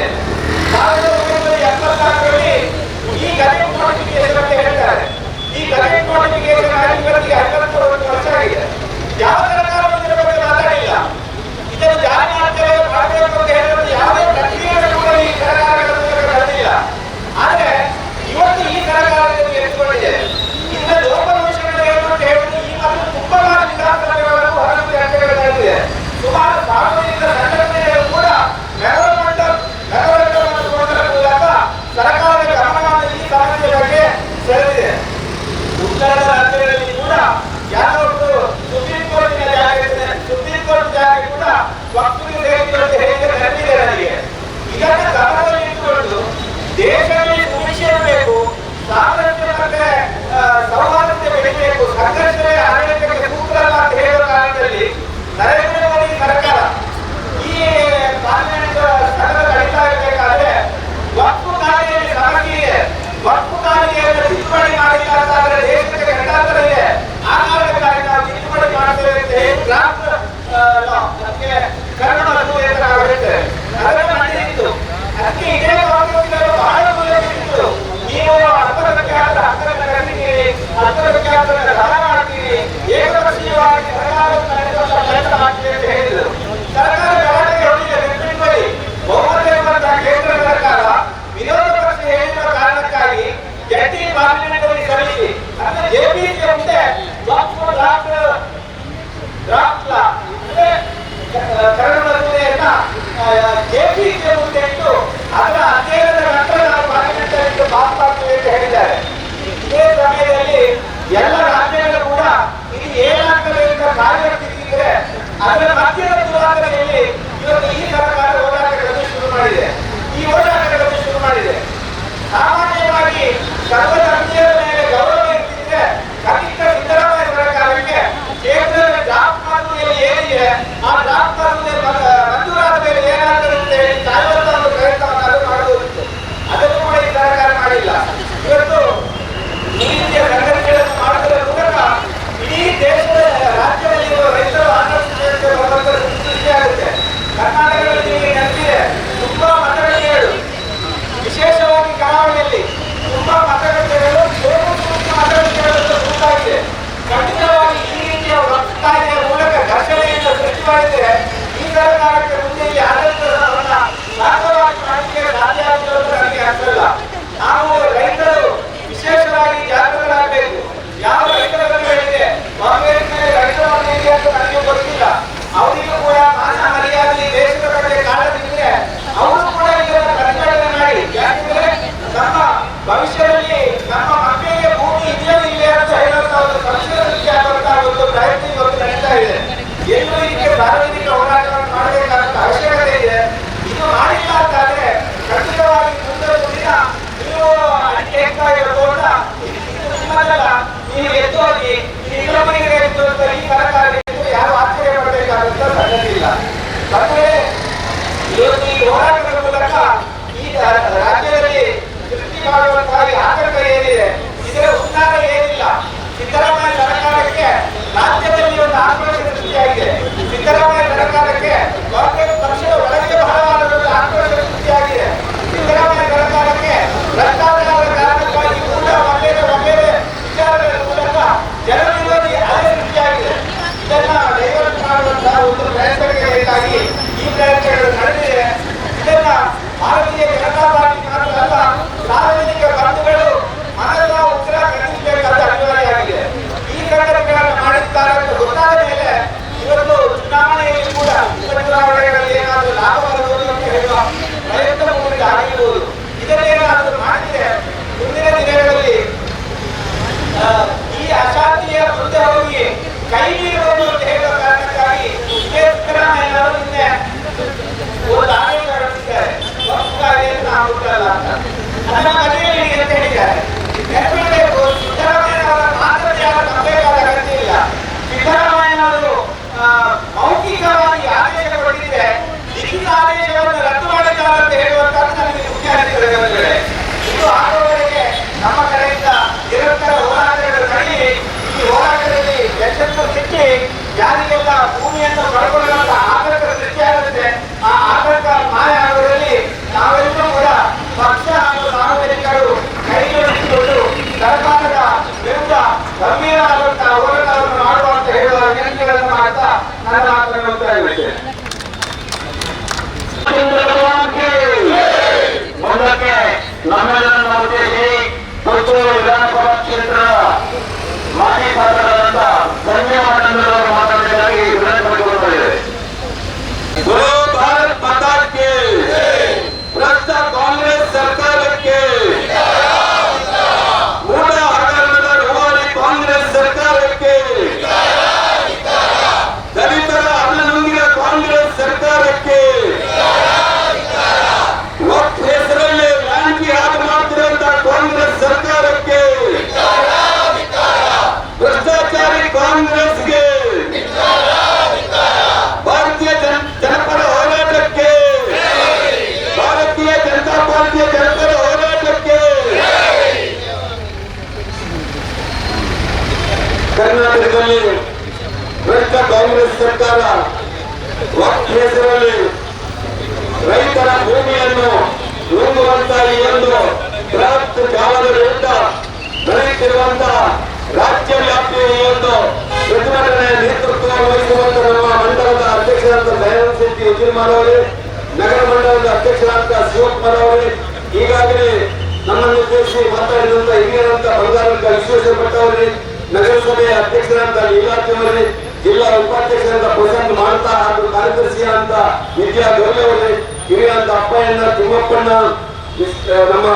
1974ರಲ್ಲಿ ಈ ಗಜೆಟ್ ನೋಟಿಫಿಕೇಶನ್ ಅಂತ ಹೇಳ್ತಾರೆ. ಈ ಗಜೆಟ್ ನೋಟಿಫಿಕೇಶನ್ ಆಗಿ ಇವತ್ತಿಗೆ 51 ವರ್ಷ ಆಗಿದೆ. ಯಾವ ಸರ್ಕಾರ ಇದರ ಬಗ್ಗೆ ಮಾತಾಡಿಲ್ಲ. ಇದನ್ನು ಜಾರಿ ಮಾಡ್ತೇವೆ ಮಾಡಬೇಕು ಅಂತ ಹೇಳಿದ್ರೆ ಯಾವುದೇ ಪ್ರಕ್ರಿಯೆ ಕೂಡ ಈ ಸರ್ಕಾರಗಳು ನಡೆದಿಲ್ಲ. ಆದ್ರೆ ಇವತ್ತು ಈ ಸರ್ಕಾರ ಎತ್ಕೊಂಡಿದೆ. ಇದರ ಲೋಪದೋಷಗಳು ಏನು ಅಂತ ಹೇಳಿದ್ರೆ ಈ ಮಾತು ತುಂಬಾ ವಿಧಾನಸಭೆಗಳು ಹೊರಗೆ ಚರ್ಚೆಗಳು ನಡೆದಿದೆ. ಸುಮಾರು ಸಾರ್ವಜನಿಕ ಸಂಘಟನೆಗಳು ಕೂಡ ಮೆಮೊರಂಡಮ್ ಮೂಲಕ ಸರ್ಕಾರದ ಗಮನವನ್ನು ಈ ಸಮಸ್ಯೆ ಬಗ್ಗೆ ಸೆಳೆದಿದೆ. ಉತ್ತರದ ರಾಜ್ಯಗಳಲ್ಲಿ ಕೂಡ ಯಾರೋ ಸುಪ್ರೀಂ ಕೋರ್ಟಿನ ಜಾಗ ಕೂಡ ವಕ್ಫ್ಗೆ ಸೇರಿದಂತೆ ಹೇಗೆ ನಡೆದಿದೆ ನನಗೆ. ಇದನ್ನು ಗಮನದಲ್ಲಿ ಇಟ್ಟುಕೊಂಡು ದೇಶದಲ್ಲಿ ಸುರಕ್ಷಿಸಬೇಕು, ಸಾಮರಸ್ಯ ಮತ್ತೆ ಸೌಹಾರ್ದತೆ ಬೆಳೆಸಬೇಕು, ಸಂಘರ್ಷವೇ ಆಡಳಿತಕ್ಕೆ ಸೂತ್ರ ಅಂತ ಹೇಳುವ ಕಾರಣದಲ್ಲಿ ನರೇಂದ್ರ ಮೋದಿ ಸರ್ಕಾರ ಈ ಪಾರ್ಲಿಮೆಂಟ್ ಸ್ಥಳದ ಕಡಿತಾ ಇರಬೇಕಾದ್ರೆ ವಕ್ಫ್ ಕಾಯ್ದೆಯಲ್ಲಿ ಸಮಸ್ಯೆ ಇದೆ. ವಕ್ಫ್ ಕಾಯ್ದೆಯನ್ನು ತಿದ್ದುಪಡಿ ಮಾಡಿಲ್ಲ ಅಂತಾದ್ರೆ ದೇಶಕ್ಕೆ ಗಂಡಾಂತರ ಇದೆ. ಆ ಕಾರಣಕ್ಕಾಗಿ ನಾವು ತಿದ್ದುಪಡಿ ಮಾಡ್ತೇವೆ ಅಂತ ಹೇಳಿ ಡ್ರಾಫ್ಟ್ ಅದಕ್ಕೆ ಕನ್ನಡ ಹೇಳ್ತೇವೆ ಅದನ್ನು ಮಂಡಿಸಿತ್ತು. ಅದಕ್ಕೆ ಇದೇ ಕಾಂಗ್ರೆಸ್ಸಿನವರು ಬಹಳ ಮೂಲವಿತ್ತು. ನೀವು ಅಲ್ಪಸಂಖ್ಯಾತರ ಹಕ್ಕನ್ನು ಕಟ್ಟಿದ್ದೀರಿ, ಅಲ್ಪಸಂಖ್ಯಾತರ ಹಣ ಮಾಡ್ತೀರಿ, ಏಕಪಕ್ಷೀಯವಾಗಿ ಸರ್ಕಾರವನ್ನು ನಡೆಸುವಂತ ಪ್ರಯತ್ನ ಮಾಡ್ತೀರಿ ಅಂತ ಹೇಳಿದರು. ಸರ್ಕಾರ ಗಲಾಟೆಗೆ ಹೊರಟಿದೆ. ನೆನಪಿಟ್ಕೊಳ್ಳಿ, ಬಹುಮತ ಇರುವಂತಹ ಕೇಂದ್ರ ಸರ್ಕಾರ ವಿರೋಧ ಪಕ್ಷ ಹೇಳಿರುವ ಕಾರಣಕ್ಕಾಗಿ ಜಂಟಿ ಪಾರ್ಲಿಮೆಂಟ್ ಅಲ್ಲಿ ಸಲ್ಲಿಸಿ ಅಂದ್ರೆ ಜೆಪಿಸಿ ಮುಂದೆ ಡ್ರಾಫ್ಟ್ ಕರಡು ಮಸೂದೆಯನ್ನ ಜೆಪಿಸಿ ಮುಂದೆ ಇಟ್ಟು ಅದರ ಅಧ್ಯಯನದ ನಂತರ ನಾವು ಪಾರ್ಲಿಮೆಂಟ್ ಅಲ್ಲಿ ಪಾಸ್ ಮಾಡ್ತೀವಿ ಅಂತ ಹೇಳಿದ್ದಾರೆ. ಇದೇ ಸಮಯದಲ್ಲಿ ಎಲ್ಲ ರಾಜ್ಯಗಳು ಕೂಡ ಇದು ಏನಾಗ್ತದೆ ಅಂತ ಕಾರ್ಯನಿರ್ವಹಿಸಿದ್ರೆ ಅದರ ಮಧ್ಯದ ದುರಾದನೆಯಲ್ಲಿ ಇವತ್ತು ಈ ಸರ್ಕಾರ ಹೋರಾಟಗಳನ್ನು ಶುರು ಮಾಡಿದೆ. ಈ ಹೋರಾಟಗಳನ್ನು ಶುರು ಮಾಡಿದೆ. ಸಾಮಾನ್ಯವಾಗಿ ಸರ್ವಧರ್ಮೀಯರ ಮೇಲೆ ಗೌರವ ಇರ್ತಿದ್ರೆ ಕನಿಷ್ಠ ಸಿದ್ದರಾಮಯ್ಯ ಸರ್ಕಾರಕ್ಕೆ ಕೇಂದ್ರದ ಡ್ರಾಫ್ಟ್ ಮಸೂದೆಯಲ್ಲಿ ಏನಿದೆ ಆ ಡ್ರಾಫ್ಟ್ ಮಸೂದೆ ಮಂಜೂರಾದ ಮೇಲೆ ಏನಾಗ್ತದೆ ಅಂತ ಹೇಳಿ ಕಾಯುವಂತ ಒಂದು ಪ್ರಯತ್ನವನ್ನು ಮಾಡಬಹುದಿತ್ತು. ಅದನ್ನು ಕೂಡ ಈ ಸರ್ಕಾರ ಮಾಡಿಲ್ಲ. ಇವತ್ತು ಈ ರೀತಿಯ ಸಂಘಟನೆಗಳನ್ನು ಮಾಡುವುದರ ಮೂಲಕ ಇಡೀ ದೇಶದ ರಾಜ್ಯದಲ್ಲಿರುವ ರೈತರು ಆತ್ಮಹತ್ಯೆ ಬರುವಂತ ಸೃಷ್ಟಿಯಾಗುತ್ತೆ. ಕರ್ನಾಟಕದಲ್ಲಿ ನೆನಪಿದೆ ತುಂಬಾ ಮತಗಟ್ಟೆಗಳು, ವಿಶೇಷವಾಗಿ ಕರಾವಳಿಯಲ್ಲಿ ತುಂಬಾ ಮತಗಟ್ಟೆಗಳು ಮತಗಟ್ಟೆಗಳನ್ನು ಸುತ್ತಾಗಿದೆ. ಖಂಡಿತವಾಗಿ ಈ ರೀತಿಯ ವಕ್ಫ್ ಕಾಯ್ದೆಯ ಮೂಲಕ ಘರ್ಷಣೆಯನ್ನು ಸೃಷ್ಟಿ ಮಾಡಿದರೆ ಈ ಸರ್ಕಾರಕ್ಕೆ ಮುಂದೆ ಈ ಆಡಳಿತವನ್ನ ಸಾರ್ಥಕವಾಗಿ ಮಾಡಲಿಕ್ಕೆ ಸಾಧ್ಯ ಆಗುವುದು ನನಗೆ ಅರ್ಥವಿಲ್ಲ. ನಾವು ರೈತರು ವಿಶೇಷವಾಗಿ ಜಾಗೃತರಾಗಬೇಕು. ಯಾವ ರೈತರ ಸಂಘಟನೆ ಕಾಂಗ್ರೆಸ್ ಮೇಲೆ ರೈತರನ್ನು ಹೇಗೆ ಅಂತ ನನಗೆ ಗೊತ್ತಿಲ್ಲ. ಅವರಿಗೂ ಕೂಡ ಮಾನ ಮರ್ಯಾದೆ ದೇಶದ ಬಗ್ಗೆ ಕಾಳಜಿದ್ರೆ ಅವರು ಕೂಡ ಇದನ್ನು ಪ್ರತಿಭಟನೆ ಮಾಡಿ, ಯಾಕೆಂದ್ರೆ ನಮ್ಮ ಭವಿಷ್ಯದಲ್ಲಿ ನಮ್ಮ ಮಕ್ಕಳಿಗೆ ಭೂಮಿ ಇದೆಯೋ ಇಲ್ಲ ಅಂತ ಹೇಳುವಂತ ಒಂದು ಸಂಶಯ ಸೃಷ್ಟಿ ಆಗುವಂತಹ ಒಂದು ಪ್ರಯತ್ನ ಇವತ್ತು ನಡೀತಾ ಇದೆ. ಎಲ್ಲೂ ಇದಕ್ಕೆ ಸಾರ್ವಜನಿಕ ಹೋರಾಟವನ್ನು ಮಾಡಬೇಕಾದಂತ ಅವಶ್ಯಕತೆ ಇದೆ. ಇದು ಮಾಡಿಲ್ಲ ಅಂತಾದ್ರೆ ಖಂಡಿತವಾಗಿ ಮುಂದಿನ ದಿನ ನೀವು ಅಡಿಕೆ ಹೆಚ್ಚಾ ಇರೋದ್ರಿಂದ ನಿಮ್ಮದಲ್ಲ, ನೀವು ಎದ್ದು ಹೋಗಿ ಇನ್ನೊಬ್ಬರಿಗೆ ಎದ್ದು ಈ ಸರ್ಕಾರ ಯಾರು ಆಶ್ಚರ್ಯ ಪಡಬೇಕಾದಂತ ಸಂಗತಿ ಇಲ್ಲ. ಮತ್ತೆ ಇವತ್ತು ಈ ಹೋರಾಟಗಳ ಮೂಲಕ ಈ ರಾಜ್ಯದಲ್ಲಿ ಸೃಷ್ಟಿ ಮಾಡುವಂತಹ ಆತಂಕ ಏನಿದೆ, ಇದರ ಉನ್ನಾರ ಏನಿಲ್ಲ. ಸಿದ್ದರಾಮಯ್ಯ ಸರ್ಕಾರಕ್ಕೆ ರಾಜ್ಯದಲ್ಲಿ ಒಂದು ಆಕ್ರೋಶ ಸೃಷ್ಟಿಯಾಗಿದೆ. ಸಿದ್ದರಾಮಯ್ಯ ಸರ್ಕಾರಕ್ಕೆ ಕಾಂಗ್ರೆಸ್ ಪಕ್ಷದ ಒಳಗೆ ಬಹಳವಾದ ಒಂದು ಆಕ್ರೋಶ ಸೃಷ್ಟಿಯಾಗಿದೆ. ಸಿದ್ದರಾಮಯ್ಯ ಸರ್ಕಾರಕ್ಕೆ ಭ್ರಷ್ಟಾಚಾರದ ಕಾರಣಕ್ಕಾಗಿ ಕೂಡ ಒಳ್ಳೆಯ ವಿಚಾರಗಳ ಮೂಲಕ ಜನವಿರೋಧಿ ಅಲೆ ಸೃಷ್ಟಿಯಾಗಿದೆ. ಇದನ್ನ ಡೈವರ್ಟ್ ಮಾಡುವಂತಹ ಒಂದು ಪ್ರಯತ್ನಕ್ಕೆ ಬೇಕಾಗಿ ಈ ಪ್ರಯತ್ನಗಳು ನಡೆದಿದೆ. ಇದನ್ನ ಭಾರತೀಯ ಜನತಾ ಪಾರ್ಟಿ ಮಾತ್ರವಲ್ಲ, ಸಾರ್ವಜನಿಕ ಬಂಧುಗಳು ಮನದ ಉತ್ತರ ಕಟ್ಟಿಸಬೇಕಾದ ಅನಿವಾರ್ಯ ಆಗಿದೆ. ಈ ಸಂಘಟನೆಗಳನ್ನು ಮಾಡಿದ್ದಾರೆ ಅಂತ ಗೊತ್ತಾದ ಮೇಲೆ ಇವತ್ತು ಚುನಾವಣೆಯಲ್ಲಿ ಕೂಡ ಚುನಾವಣೆಗಳಲ್ಲಿ ಏನಾದರೂ ಲಾಭ ಬರಬಹುದು ಅಂತ ಹೇಳುವ ಪ್ರಯತ್ನ ಮೂಲಕ ಆಗಿರುವುದು. ಇದನ್ನೇನಾದರೂ ಮಾಡಿದ್ರೆ ಮುಂದಿನ ದಿನಗಳಲ್ಲಿ ಈ ಅಶಾಂತಿಯ ಮುಂದೆ ಹೋಗಿ ಕೈ ಮೀರಬಹುದು ಅಂತ ಹೇಳುವ ಕಾರಣಕ್ಕಾಗಿ ಸಿದ್ದರಾಮಯ್ಯನವರು ನಿನ್ನೆ ಒಂದು ಆದೇಶ ಹೊರಡಿಸಿದ್ದಾರೆ. ನಾವು ಹುಟ್ಟಲ್ಲ ಅಂತ ಅದನ್ನ ಮನೆಯಲ್ಲಿ ಅಂತ ಹೇಳಿದ್ದಾರೆ. ನೆನಪಿಡಬೇಕು, ಸಿದ್ದರಾಮಯ್ಯನವರ ಮಾತನ್ನು ಯಾರು ನಂಬಬೇಕಾದ ಅಗತ್ಯ ಇಲ್ಲ. ಸಿದ್ದರಾಮಯ್ಯನವರು ಮೌಖಿಕವಾಗಿ ಆದೇಶ ಕೊಟ್ಟಿದ್ರೆ ಲಿಖಿತ ಆದೇಶವನ್ನು ರದ್ದು ಮಾಡಿದ್ದಾರೆ ಅಂತ ಹೇಳುವಂತಹ ನನಗೆ ಮುಖ್ಯ ಅನಿಸಿದೆ. ಇದು ಆಗುವವರೆಗೆ ನಮ್ಮ ಕಡೆಯಿಂದ ನಿರಂತರ ಹೋರಾಟಗಳು ನಡೆಸಿ ಈ ಹೋರಾಟದಲ್ಲಿ ಯಶಸ್ಸು ಸಿಕ್ಕಿ ಯಾರಿಗೆಲ್ಲ ಭೂಮಿಯನ್ನು ಕಳ್ಕೊಳ್ಳುವಂತಹ ಆತಂಕ ಸೃಷ್ಟಿಯಾಗುತ್ತೆ ಆ ಆತಂಕ ಮಾಯ ಆಗುವುದರಲ್ಲಿ ಶಾಂತಿಯನ್ನು ನುಂಗುವಂತ ಈ ಒಂದು ಬೃಹತ್ ಜಾಲದ ವಿರುದ್ಧ ನಡೆಯುತ್ತಿರುವಂತಹ ರಾಜ್ಯ ವ್ಯಾಪ್ತಿಯ ಈ ಒಂದು ಪ್ರತಿಭಟನೆ ನೇತೃತ್ವ ವಹಿಸುವಂತ ನಮ್ಮ ಮಂಡಲದ ಅಧ್ಯಕ್ಷರಾದ ದಯಾನಂದ ಶೆಟ್ಟಿ ಉಜಿರ್ಮಾರ್ ಅವರೇ, ನಗರ ಮಂಡಲದ ಅಧ್ಯಕ್ಷರಾದ ಶಿವಕುಮಾರ್ ಅವರೇ, ಈಗಾಗಲೇ ನಮ್ಮನ್ನು ಉದ್ದೇಶಿಸಿ ಮಾತಾಡಿದಂತ ಹಿರಿಯರಂತ ಬಂಗಾರಕ ವಿಶ್ವೇಶ್ವರ ಭಟ್ ಅವರೇ, ನಗರಸಭೆಯ ಅಧ್ಯಕ್ಷರಾದ ಲೀಲಾವತಿ ಅವರೇ, ಜಿಲ್ಲಾ ಉಪಾಧ್ಯಕ್ಷರಾದ ಪ್ರಶಾಂತ್ ಮಾಡ್ತಾ ಹಾಗೂ ಕಾರ್ಯದರ್ಶಿಯಾದಂತ ವಿದ್ಯಾ ಗೌರಿ ಅವರೇ, ಹಿರಿಯಂತ ಅಪ್ಪಯ್ಯಣ್ಣ ತಿಮ್ಮಪ್ಪಣ್ಣ, ನಮ್ಮ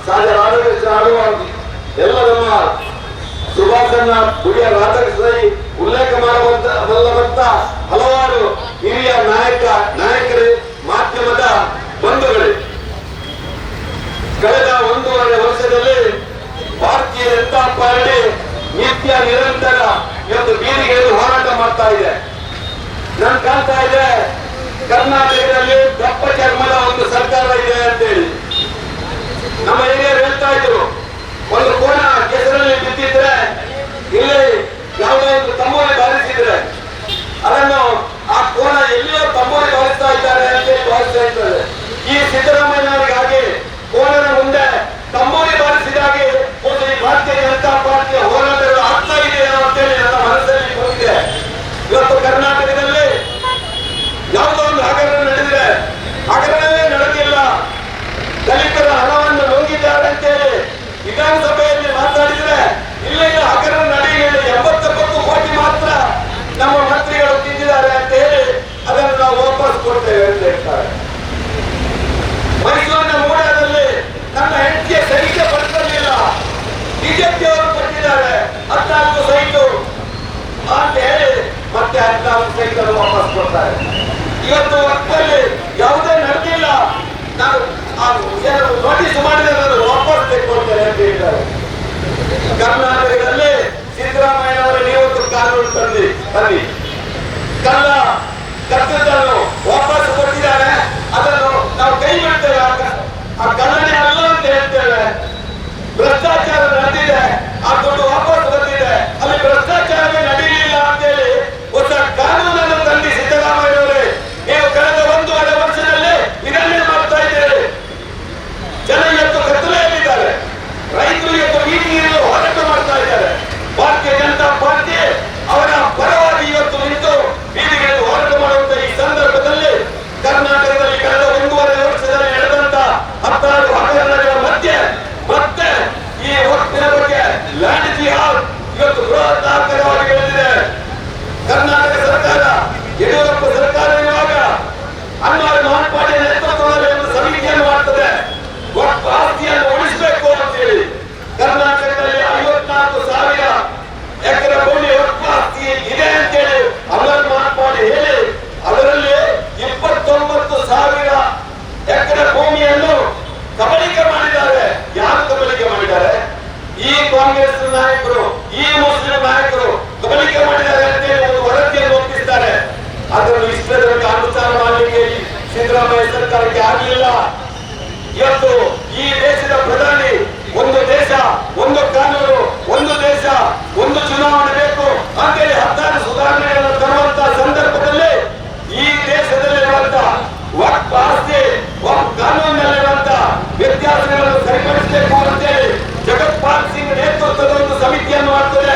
ಸಾಜ ಆಡುವ ಎಲ್ಲ ನಮ್ಮ ಸುಭಾಷಣ್ಣ ಗುಡಿಯ ರಾಧಾಕೃಷ್ಣ ಉಲ್ಲೇಖ ಮಾಡಬಲ್ಲವಂತ ಹಲವಾರು ಹಿರಿಯ ನಾಯಕರೇ, ಮಾಧ್ಯಮದ ಬಂಧುಗಳೇ, ಕಳೆದ 1.5 ವರ್ಷದಲ್ಲಿ ಭಾರತೀಯ ಜನತಾ ಪಾರ್ಟಿ ನಿತ್ಯ ನಿರಂತರ ಇವತ್ತು ಬೀದಿಗೆ ಹೋರಾಟ ಮಾಡ್ತಾ ಇದೆ. ನನ್ ಕಾಣ್ತಾ ಇದೆ ಕರ್ನಾಟಕದಲ್ಲಿ ದಪ್ಪ ಚರ್ಮದ ಒಂದು ಸರ್ಕಾರ ಇದೆ ಅಂತೇಳಿ ನಮ್ಮ ಹಿರಿಯರು ಹೇಳ್ತಾ ಇದ್ರು. ಒಂದು ಕೋಣ ಕೆಸರಲ್ಲಿ ಬಿದ್ದಿದ್ರೆ ಇಲ್ಲಿ ಯಾವುದೋ ಒಂದು ತಂಬೂರಿ ಬಾರಿಸಿದ್ರೆ ಅದನ್ನು ಆ ಕೋಣ ಎಲ್ಲಿಯೋ ತಂಬೂರಿ ಬಾರಿಸ್ತಾ ಇದ್ದಾರೆ ಅಂತೇಳಿ ಭಾವಿಸ್ತಾ ಇದ್ದಾರೆ. ಈ ಸಿದ್ದರಾಮಯ್ಯನವರಿಗಾಗಿ ಕೋಣನ ಮುಂದೆ ತಂಬೂರಿ ಬಾರಿಸಿದಾಗಿ ಒಂದು ಈ ಭಾರತೀಯ ಜನತಾ ಪಾರ್ಟಿಯ ಹೋರಾಟಗಳು ಆಗ್ತಾ ಇದೆ ಅಂತೇಳಿ ನನ್ನ ಮನಸ್ಸಲ್ಲಿ ಹೋಗಿದೆ. ಇವತ್ತು ಕರ್ನಾಟಕದಲ್ಲಿ ಯಾವುದೋ ಒಂದು ಹಗರಣ ನಡೆದಿದೆ, ಹಗರಣವೇ ನಡೆದಿಲ್ಲ, ದಲಿತರ ಹಣವನ್ನು ನುಂಗಿದ್ದಾರೆ ಅಂತೇಳಿ ವಿಧಾನಸಭೆಯಲ್ಲಿ ಮಾತಾಡಿದ್ರೆ ಇಲ್ಲ ಹಗರಣ ನಡೆಯಲಿಲ್ಲ, 89 ಕೋಟಿ ಮಾತ್ರ ನಮ್ಮ ಮಂತ್ರಿಗಳು ತಿಂದಿದ್ದಾರೆ ಅಂತ ಹೇಳಿ ಅದನ್ನು ನಾವು ವಾಪಸ್ ಕೊಡ್ತೇವೆ ಅಂತ ಹೇಳ್ತಾರೆ. ಮೈಸೂರಿನ ಮೂಡಾದಲ್ಲಿ ನನ್ನ ಹೆಂಡತಿಯ ಸೈಟ್ಗೆ ಬರ್ತಿರ್ಲಿಲ್ಲ, ಬಿಜೆಪಿ ಅವರು ಕೊಟ್ಟಿದ್ದಾರೆ 14 ಸೈಟು ಅಂತ ಹೇಳಿ ಮತ್ತೆ 14 ಸೈಟ್ ಅನ್ನು ವಾಪಸ್ ಕೊಡ್ತಾರೆ. ಇವತ್ತು ವಕ್ತಲ್ಲಿ ಯಾವುದೇ ನಡೆದಿಲ್ಲ, ನಾನು ನೋಟಿಸ್ ಮಾಡಿದರೆ ವಾಪಸ್ ತೆಗೆದುಕೊಳ್ತೇನೆ ಅಂತ ಹೇಳಿದ್ದಾರೆ. ಕರ್ನಾಟಕದಲ್ಲಿ ಸಿದ್ದರಾಮಯ್ಯನವರು ನೀವತ್ತು ಕಾನೂನು ತನ್ನಿ ಕಲ್ಲ ಕರ್ತದನ್ನು ವಾಪಸ್ ಕೊಟ್ಟಿದ್ದಾರೆ, ಅದನ್ನು ನಾವು ಕೈ ಬಿಡ್ತೇವೆ. ಆ ಕಲ್ಲನೆ ಅಲ್ಲ ಅಂತ ಹೇಳ್ತೇವೆ. ಭ್ರಷ್ಟಾಚಾರ ನಡೆದಿದೆ, ಆ ದುಡ್ಡು ವಾಪಸ್ ಬಂದಿದೆ, ಅಲ್ಲಿ ಭ್ರಷ್ಟಾಚಾರವೇ ನಡೆಯಲಿಲ್ಲ ಅಂತೇಳಿ ಹೊಸ ಕಾನೂನನ್ನು ತಂದಿ ಸಿದ್ದರಾಮಯ್ಯನವರೇ ನೀವು ಕಳೆದ 1.5 ವರ್ಷದಲ್ಲಿ ಇದನ್ನೇ ಮಾಡ್ತಾ ಇದ್ದೀರಿ. ಜನ ಇವತ್ತು ಕತ್ತಲೆಯಲ್ಲಿದ್ದಾರೆ, ರೈತರು ಇವತ್ತು ಬೀದಿಗಿಳಿದು ಹೋರಾಟ ಮಾಡ್ತಾ ಇದ್ದಾರೆ. ಭಾರತೀಯ ಜನತಾ ಪಾರ್ಟಿ ಅವರ ಪರವಾಗಿ ಇವತ್ತು ನಿಂತು ಬೀದಿಗಿಳಿದು ಹೋರಾಟ ಮಾಡುವಂತ ಈ ಸಂದರ್ಭದಲ್ಲಿ ಕರ್ನಾಟಕದಲ್ಲಿ ಕಳೆದ 1.5 ವರ್ಷದಲ್ಲಿ ನಡೆದಂತ 16 ಹಗರಣಗಳ ಮಧ್ಯೆ ಮತ್ತೆ ಈ ವಕ್ತಿನ ಬಗ್ಗೆ ಲ್ಯಾಂಡ್ ಜಿಹಾದ್ ಇವತ್ತು ಬೃಹದಾಕಾರವಾಗಿ ಬೆಳೆದಿದೆ. ಕರ್ನಾಟಕ ಸರ್ಕಾರ, ಯಡಿಯೂರಪ್ಪ ಸರ್ಕಾರ ಇರುವಾಗ ಅನ್ವರ್ ಮಾನ್ಪಾಡಿ ನೇತೃತ್ವದಲ್ಲಿ ಒಂದು ಸಮಿತಿಯನ್ನು ಮಾಡ್ತದೆ, ಆಸ್ತಿಯನ್ನು ಉಳಿಸಬೇಕು ಅಂತ ಹೇಳಿ. ಕರ್ನಾಟಕದಲ್ಲಿ 54,000 ಎಕರೆ ಭೂಮಿ ಆಸ್ತಿ ಇದೆ ಅಂತೇಳಿ ಅನ್ವರ್ ಮಾನ್ಪಾಡಿ ಹೇಳಿ ಅದರಲ್ಲಿ 29,000 ಎಕರೆ ಭೂಮಿಯನ್ನು ಕಬಳಿಕೆ ಮಾಡಿದ್ದಾರೆ. ಯಾರು ಕಬಳಿಕೆ ಮಾಡಿದ್ದಾರೆ? ಈ ಕಾಂಗ್ರೆಸ್ ನಾಯಕರು, ಈ ಮುಸ್ಲಿಂ ನಾಯಕರು ಕಬಳಿಕೆ ಮಾಡಿದ್ದಾರೆ ಅಂತೇಳಿ ಒಂದು ವರದಿಯನ್ನು ಒಪ್ಪಿಸ್ತಾರೆ. ಅದನ್ನು ಇಷ್ಟರವರೆಗೆ ಅನುಷ್ಠಾನ ಮಾಡಲಿಕ್ಕೆ ಸಿದ್ದರಾಮಯ್ಯ ಸರ್ಕಾರಕ್ಕೆ ಆಗಲಿಲ್ಲ. ಇವತ್ತು ಈ ದೇಶದ ಪ್ರಧಾನಿ ಒಂದು ದೇಶ ಒಂದು ಕಾನೂನು, ಒಂದು ದೇಶ ಒಂದು ಚುನಾವಣೆ ಬೇಕು ಅಂತೇಳಿ 16 ಸುಧಾರಣೆಗಳನ್ನು ತರುವಂತ ಸಂದರ್ಭದಲ್ಲಿ ಈ ದೇಶದಲ್ಲಿರುವಂತ ವಕ್ಫ್ ಆಸ್ತಿ, ವಕ್ಫ್ ಕಾನೂನಿನಲ್ಲಿರುವಂತ ವ್ಯತ್ಯಾಸಗಳನ್ನು ಸರಿಪಡಿಸಬೇಕು ಅಂತೇಳಿ ಜಗತ್ಪಾಲ್ ಸಿಂಗ್ ನೇತೃತ್ವದ ಒಂದು ಸಮಿತಿಯನ್ನು ಮಾಡ್ತದೆ.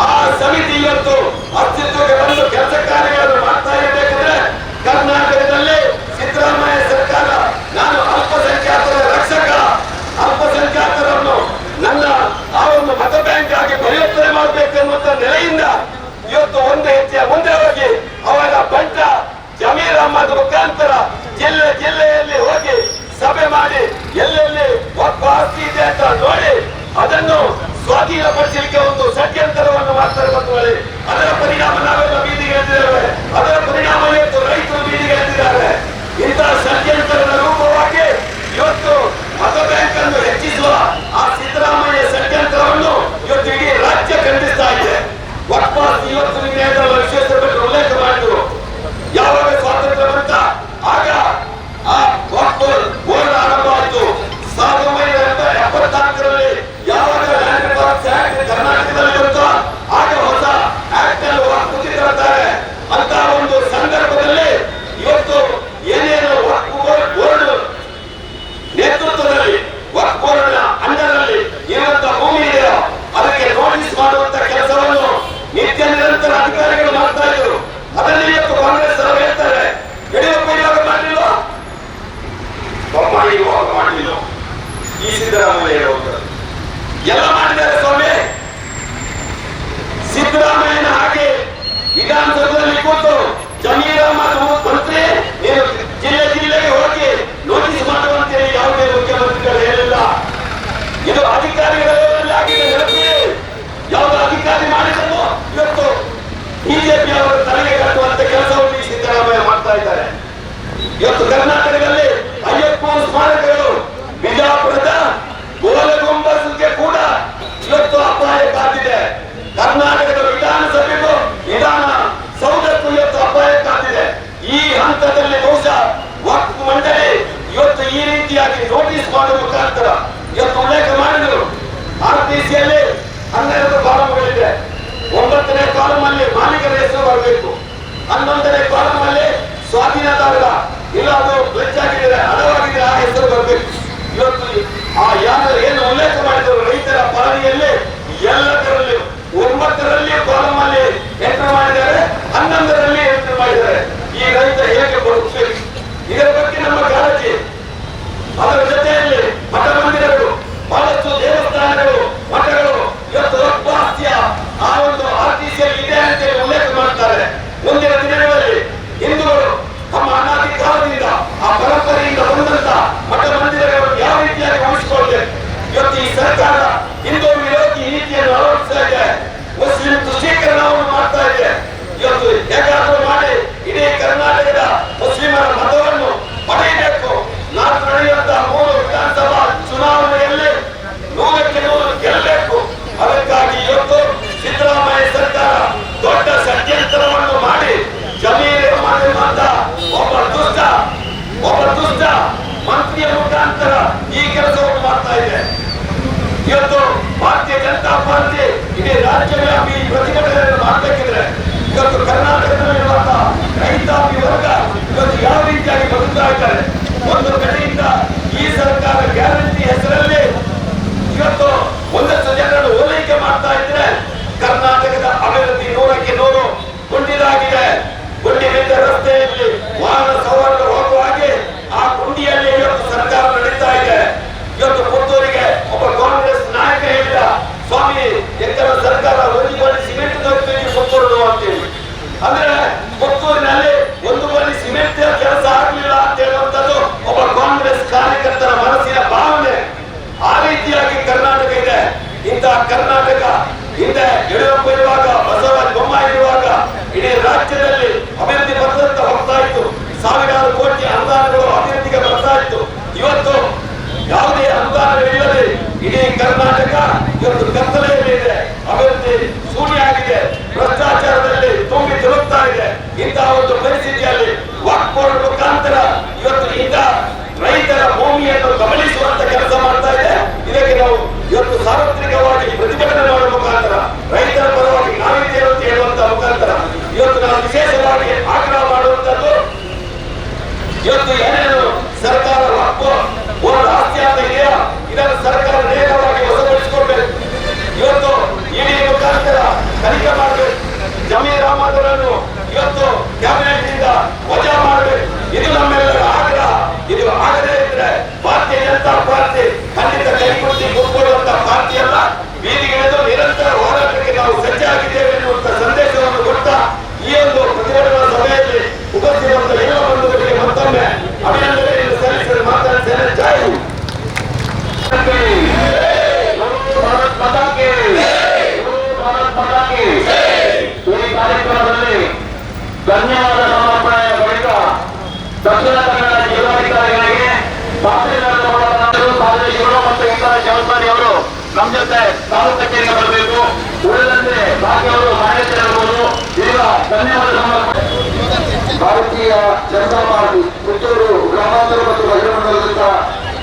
ಆ ಸಮಿತಿ ಇವತ್ತು ಅಸ್ತಿತ್ವಕ್ಕೆ ಬಂದು ಕೆಲಸ ಕಾರ್ಯಗಳನ್ನು ಮಾಡ್ತಾ ಇರಬೇಕಾದ್ರೆ ಕರ್ನಾಟಕದಲ್ಲಿ ಸಿದ್ದರಾಮಯ್ಯ ಸರ್ಕಾರ ನಾನು ಅಲ್ಪಸಂಖ್ಯಾತರ ರಕ್ಷಕ, ಅಲ್ಪಸಂಖ್ಯಾತರನ್ನು ನನ್ನ ಆ ಒಂದು ಮತ ಬ್ಯಾಂಕ್ ಆಗಿ ಪರಿವರ್ತನೆ ಮಾಡಬೇಕೆನ್ನುವಂತ ನೆಲೆಯಿಂದ ಇವತ್ತು ಒಂದು ಹೆಜ್ಜೆ ಮುಂದೆ ಹೋಗಿ ಅವರ ಬಂಟ ಜಮೀರ್ ಅಹಮದ್ ಮುಖಾಂತರ ಜಿಲ್ಲೆಯಲ್ಲಿ ಹೋಗಿ ಸಭೆ ಮಾಡಿ ಎಲ್ಲೆಲ್ಲಿ ವಕ್ಫ್ ಆಸ್ತಿ ಇದೆ ಅಂತ ನೋಡಿ ಅದನ್ನು ಸ್ವಾಧೀನಪಡಿಸಲಿಕ್ಕೆ ಒಂದು ಷಡ್ಯಂತರವನ್ನು ಮಾಡ್ತಾರೆ ಬಂಧುಗಳೇ. ಅದರ ಪರಿಣಾಮ ನಾವೆಲ್ಲ ಬೀದಿಗೆ ಎದ್ದಿದ್ದೇವೆ. ಅದರ ಪರಿಣಾಮ ಇವತ್ತು ರೈತರು ಬೀದಿಗೆ ಎದ್ದಿದ್ದಾರೆ. ಇಂತಹ ಷಡ್ಯಂತರದ ರೂಪವಾಗಿ ಇವತ್ತು ಮತ ಬ್ಯಾಂಕ್ ಅನ್ನು ಹೆಚ್ಚಿಸುವ ಆ ಸಿದ್ದರಾಮಯ್ಯ ಷಡ್ಯಂತ್ರವನ್ನು ಇವತ್ತು ಇಡೀ ರಾಜ್ಯ ಖಂಡಿಸ್ತಾ ಇದೆ. ವಕ್ಫ್ ಆಸ್ತಿ ಇವತ್ತು ವಿಶ್ವೇಶ್ವರ ಭಟ್ ಉಲ್ಲೇಖ ಮಾಡಿದ್ರು. ಯಾವಾಗ ಸ್ವಾತಂತ್ರ್ಯ ಬಂತ ಆಗ ಆ ವಕ್ಫ್ ಬೋರ್ಡ್ ಆರಂಭ ಆಯಿತು. 1974ರಲ್ಲಿ ಯಾವಾಗ ಲ್ಯಾಂಡ್ ರಿಫಾರ್ಮ್ಸ್ ಆಕ್ಟ್ ಕರ್ನಾಟಕದಲ್ಲಿ ಬರುತ್ತೋ ಆಗ ಹೊಸ ಆಕ್ಟ್ ಅಲ್ಲಿ ವಕ್ಫ್ ತರ್ತಾರೆ ಅಂತ ಒಂದು ಸಂದರ್ಭದಲ್ಲಿ ಇವತ್ತು ಏನೇನು ಈ ಸಿದ್ದರಾಮಯ್ಯ ಹೇಳುವಂಥದ್ದು. ಎಲ್ಲ ಮಾಡಿದ್ದಾರೆ ಸ್ವಾಮಿ. ಸಿದ್ದರಾಮಯ್ಯನ ಹಾಗೆ ವಿಧಾನಸೌಧದಲ್ಲಿ ಕೂತು ಜಮೀರ್ ಅಹ್ಮದ್ ಮಂತ್ರಿ ನೀನು ಜಿಲ್ಲೆಗೆ ಹೋಗಿ ನೋಟಿಸ್ ಮಾಡುವಂತೇಳಿ ಯಾವುದೇ ಮುಖ್ಯಮಂತ್ರಿಗಳು ಹೇಳಿಲ್ಲ. ಇದು ಅಧಿಕಾರಿಗಳಲ್ಲಿ ಆಗಿದೆ. ನೆನಪಿದೆ, ಯಾವುದೋ ಅಧಿಕಾರಿ ಮಾಡಿದ್ದನ್ನು ಇವತ್ತು ಬಿಜೆಪಿ ಅವರ ತಲೆಗೆ ಕಟ್ಟುವಂತ ಕೆಲಸವನ್ನು ಸಿದ್ದರಾಮಯ್ಯ ಮಾಡ್ತಾ ಇದ್ದಾರೆ. ಇವತ್ತು ಕರ್ನಾಟಕದಲ್ಲಿ ಅಯ್ಯಪ್ಪ ಸ್ಮಾರಕಗಳು, ಬಿಜಾಪುರದ ಗೋಲಗುಂಬಸ್ಗೆ ಕೂಡ ಇವತ್ತು ಅಪಾಯ ಕಾದಿದೆ. ಕರ್ನಾಟಕದ ವಿಧಾನಸಭೆಗೂ ವಿಧಾನಸೌಧಕ್ಕೂ ಇವತ್ತು ಅಪಾಯ ಕಾದಿದೆ. ಈ ಹಂತದಲ್ಲಿ ಬಹುಶಃ ವಕ್ಫ್ ಮಂಡಳಿ ಇವತ್ತು ಈ ರೀತಿಯಾಗಿ ನೋಟಿಸ್ ಮಾಡುವ ಮುಖಾಂತರ ಇವತ್ತು ಉಲ್ಲೇಖ ಮಾಡಿದರು. ಆರ್ಟಿಸಿಯಲ್ಲಿ 12 ಕಾಲಂಗಳಿದೆ. 9ನೇ ಕಾಲಂ ಅಲ್ಲಿ ಮಾಲೀಕರ ಹೆಸರು ಬರಬೇಕು. 11ನೇ ಕಾಲಂ ಅಲ್ಲಿ ಸ್ವಾಧೀನದಾರರ ಇಲ್ಲ ಅದು ಪ್ಲೆಜ್ ಆಗಿದ್ರೆ ಹಣವಾಗಿದೆ ಆ ಹೆಸರು ಬರಬೇಕು. ಇವತ್ತು ಆ ಏನು ಉಲ್ಲೇಖ ಮಾಡಿದರು ರೈತರ ಪಾಲಿಯಲ್ಲಿ ಎಲ್ಲದರಲ್ಲಿ 9ರಲ್ಲಿ ಕಾಲಂ ಅಲ್ಲಿ ಎಂಟರ್ ಮಾಡಿದ್ದಾರೆ, 11ರಲ್ಲಿ ಎಂಟರ್ ಮಾಡಿದ್ದಾರೆ. ಈ ರೈತ ಹೇಗೆ ಬದುಕಬೇಕು ಇದರ ಬಗ್ಗೆ ನಮ್ಮ ಕಾಳಜಿ. ಅದರ ಜೊತೆಯಲ್ಲಿ ಮಠ ಮಂದಿರಗಳು, ಬಹಳಷ್ಟು ದೇವಸ್ಥಾನಗಳು, ಮಠಗಳು ಇವತ್ತು ರಕ್ತಾಸ್ತಿಯ ಆ ಒಂದು ಆರ್ಟಿಸಿಯಲ್ಲಿ ಇದೆ ಅಂತೇಳಿ ಉಲ್ಲೇಖ ಮಾಡ್ತಾರೆ. ಮುಂದಿನ ದಿನಗಳಲ್ಲಿ ಹಿಂದೂಗಳು ತಮ್ಮ ಅನಾದಿ ಕಾಲದಿಂದ ಆ ಪರಂಪರೆಯಿಂದ ಬಂದಂತ ಮಠ ಮಂದಿರಗಳನ್ನು ಯಾವ ರೀತಿಯಾಗಿ ಉಳಿಸಿಕೊಳ್ಳಬೇಕು. ಇವತ್ತು ಈ ಸರ್ಕಾರ ಹಿಂದೂ ವಿರೋಧಿ ನೀತಿಯನ್ನು ಅಳವಡಿಸ್ತಾ ಇದೆ, ಮುಸ್ಲಿಂ ತುಷ್ಟೀಕರಣವನ್ನು ಮಾಡ್ತಾ ಇದೆ. ಇವತ್ತು ಹೇಗಾದರೂ ಮಾಡಿ ಇಡೀ ಕರ್ನಾಟಕದ ಮುಸ್ಲಿಮರ ಮತವನ್ನು ಪಡೆಯಬೇಕು. ನಾವು ನಡೆಯುವಂತಹ 3 ವಿಧಾನಸಭಾ ಚುನಾವಣೆಯಲ್ಲಿ 100ಕ್ಕೆ 100 ಗೆಲ್ಲಬೇಕು. ಅದಕ್ಕಾಗಿ ಇವತ್ತು ಸಿದ್ದರಾಮಯ್ಯ ಸರ್ಕಾರ ದೊಡ್ಡ ಷಡ್ಯಂತ್ರವನ್ನು ಮಾಡಿ ಜಮೀರ್ ಅಹ್ಮದ್ ಅಂತ ಒಬ್ಬ ದುಷ್ಟ ಮಂತ್ರಿಯ ಮುಖಾಂತರ ಈ ಕೆಲಸವನ್ನು ಮಾಡ್ತಾ ಇದೆ. ಇವತ್ತು ಭಾರತೀಯ ಜನತಾ ಪಾರ್ಟಿ ಇಡೀ ರಾಜ್ಯವ್ಯಾಪಿ ಪ್ರತಿಭಟನೆಯನ್ನು ಮಾಡಬೇಕಿದ್ರೆ ಇವತ್ತು ಕರ್ನಾಟಕದಲ್ಲಿರುವಂತಹ ರೈತಾಪಿ ವರ್ಗ ಇವತ್ತು ಯಾವ ರೀತಿಯಾಗಿ ಬದುಕ್ತಾ ಇದ್ದಾರೆ. ಒಂದು ಕಡೆಯಿಂದ ಈ ಸರ್ಕಾರ ಗ್ಯಾರಂಟಿ ಹೆಸರಲ್ಲಿ ಇವತ್ತು ಒಂದಷ್ಟು ಜನರನ್ನು ಓಲೈಕೆ ಮಾಡ್ತಾ ಇದ್ರೆ ಕರ್ನಾಟಕದ ಅಭಿವೃದ್ಧಿ 100ಕ್ಕೆ 100 ಕುಂಠಿತಾಗಿದೆ. ಗುಂಡಿ ಬಿದ್ದ ರಸ್ತೆಯಲ್ಲಿ ವಾಹನ ಸವಾರರು ಹೋಗುವ ಹಾಗೆ ಆ ಗುಂಡಿಯಲ್ಲಿ ಇವತ್ತು ಸರ್ಕಾರ ನಡೀತಾ ಇದೆ. ಇವತ್ತು ಪುತ್ತೂರಿಗೆ ಒಬ್ಬ ಕಾಂಗ್ರೆಸ್ ನಾಯಕ ಹೇಳಿದ, ಸ್ವಾಮಿ ಎತ್ತರ ಸರ್ಕಾರ 1 ಬಾರಿ ಸಿಮೆಂಟ್ ತರುತ್ತೀವಿ ಪುತ್ತೂರು ಅಂತೇಳಿ. ಅಂದ್ರೆ ಪುತ್ತೂರಿನಲ್ಲಿ 1 ಬಾರಿ ಸಿಮೆಂಟ್ ಕೆಲಸ ಆಗಲಿಲ್ಲ ಅಂತ ಹೇಳುವಂತದ್ದು ಒಬ್ಬ ಕಾಂಗ್ರೆಸ್ ಕಾರ್ಯಕರ್ತರ ಮನಸ್ಸಿನ ಭಾವನೆ. ಆ ರೀತಿಯಾಗಿ ಕರ್ನಾಟಕ ಇದೆ. ಇಂತಹ ಕರ್ನಾಟಕ ಹಿಂದೆ ಯಡಿಯೂರಪ್ಪ ಇರುವಾಗ, ಬಸವರಾಜ ಬೊಮ್ಮಾಯಿ ಇರುವಾಗ ಇಡೀ ರಾಜ್ಯದಲ್ಲಿ ಅಭಿವೃದ್ಧಿ ಪಥದತ್ತ ಹೋಗ್ತಾ ಇತ್ತು. ಸಾವಿರಾರು ಕೋಟಿ ಅನುದಾನಗಳು ಅಭಿವೃದ್ಧಿಗೆ ಬರ್ತಾ ಇತ್ತು. ಇವತ್ತು ಯಾವುದೇ ಅನುದಾನವಿಲ್ಲದೆ ಇಡೀ ಕರ್ನಾಟಕ ಇವತ್ತು ಕತ್ತಲೆಯಲ್ಲಿ ಇದೆ. ಅಭಿವೃದ್ಧಿ ಶೂನ್ಯ ಆಗಿದೆ. ಭ್ರಷ್ಟಾಚಾರದಲ್ಲಿ ತುಂಬಿ ತುಳುಕ್ತಾ ಇದೆ. ಇಂತಹ ಒಂದು ಪರಿಸ್ಥಿತಿಯಲ್ಲಿ ವಕ್ಫ್ ಬೋರ್ಡ್ ಮುಖಾಂತರ ಇವತ್ತು ಇಂಥ ರೈತರ ಭೂಮಿಯನ್ನು ಕಬಳಿಸುವಂತ ಕೆಲಸ ಮಾಡ್ತಾ ಇದೆ. ಇದಕ್ಕೆ ನಾವು ಇವತ್ತು ಸಾರ್ವತ್ರಿಕವಾಗಿ ಪ್ರತಿಭಟನೆ ಮಾಡುವ ಮುಖಾಂತರ ರೈತರ ಪರವಾಗಿ ನಾವಿದ್ದೇವೆ ಅಂತ ಹೇಳುವಂತ ಮುಖಾಂತರ ಇವತ್ತು ನಾವು ವಿಶೇಷವಾಗಿ ಆಗ್ರಹ ಮಾಡುವಂತದ್ದು, ಇವತ್ತು ಏನೇನು ಸರ್ಕಾರ ವಕ್ಫ್ ಬೋರ್ಡ್ ಆಸ್ತಿ ಅಂತ ಇದೆಯಾ ಇದನ್ನು ಸರ್ಕಾರ ನೇರವಾಗಿ ವಶಪಡಿಸಿಕೊಳ್ಬೇಕು. ಇವತ್ತು ಇಡಿ ಮುಖಾಂತರ ತನಿಖೆ ಮಾಡಬೇಕು. ಜಮೀರ್ ಅಹ್ಮದ್ ಅವರನ್ನು ಇವತ್ತು ಕ್ಯಾಬಿನೆಟ್ ಇಂದ ವಜಾ ಮಾಡಬೇಕು. ಇದು ನಮ್ಮೆಲ್ಲರ ಆಗ್ರಹ. ಇದು ಆಗದೇ ಇದ್ರೆ ಭಾರತೀಯ ಜನತಾ ಪಾರ್ಟಿ ಖಂಡಿತ ಕೈಗೊತ್ತಿ ಕೂತ್ಕೊಳ್ಳುವಂತ ಪಾರ್ಟಿ ಅಲ್ಲ. ಬೀದಿಗಿಳಿದು ನಿರಂತರ ಹೋರಾಟಕ್ಕೆ ನಾವು ಸಜ್ಜಾಗಿದ್ದೇವೆ ಎನ್ನುವಂತ ಸಂದೇಶವನ್ನು ಕೊಟ್ಟ ಈ ಒಂದು ಪ್ರತಿಭಟನಾ ಸಭೆಯಲ್ಲಿ ಉಪಸ್ಥಿತಿರುವಂತ ಎಲ್ಲ ಬಂಧುಗಳಿಗೆ ಮತ್ತೊಮ್ಮೆ ಅಭಿನಂದನೆಯನ್ನು ಸಲ್ಲಿಸಲು ಮಾತನಾಡುತ್ತೇನೆ. ಜೈ ಭಾರತ್ ಮಾತಾ ಕಿ ಈ ಕಾರ್ಯಕ್ರಮದಲ್ಲಿ ಧನ್ಯವಾದ ಸಮರ್ಪಣೆಯ ಬಳಿಕ ದಕ್ಷಿಣ ಕನ್ನಡ ಜಿಲ್ಲಾಧಿಕಾರಿಗಳಿಗೆ ಕಾರ್ಯದರ್ಶಿಗಳು ಮತ್ತು ಇತರ ಜವಾಬ್ದಾರಿಯವರು ನಮ್ಮ ಜೊತೆ ತಾಲೂಕು ಕಚೇರಿಗೆ ಬರಬೇಕು. ಉಳಿದಂತೆ ಬಾಕಿಯವರು ಕಾರ್ಯದರ್ಶಿಗಳು ಈಗ ಧನ್ಯವಾದ ಸಮರ್ಪಣೆ. ಭಾರತೀಯ ಜನತಾ ಪಾರ್ಟಿ ಪುತ್ತೂರು ಗ್ರಾಮಾಂತರ ಮತ್ತು ಬಹಿರಂಗದಿಂದ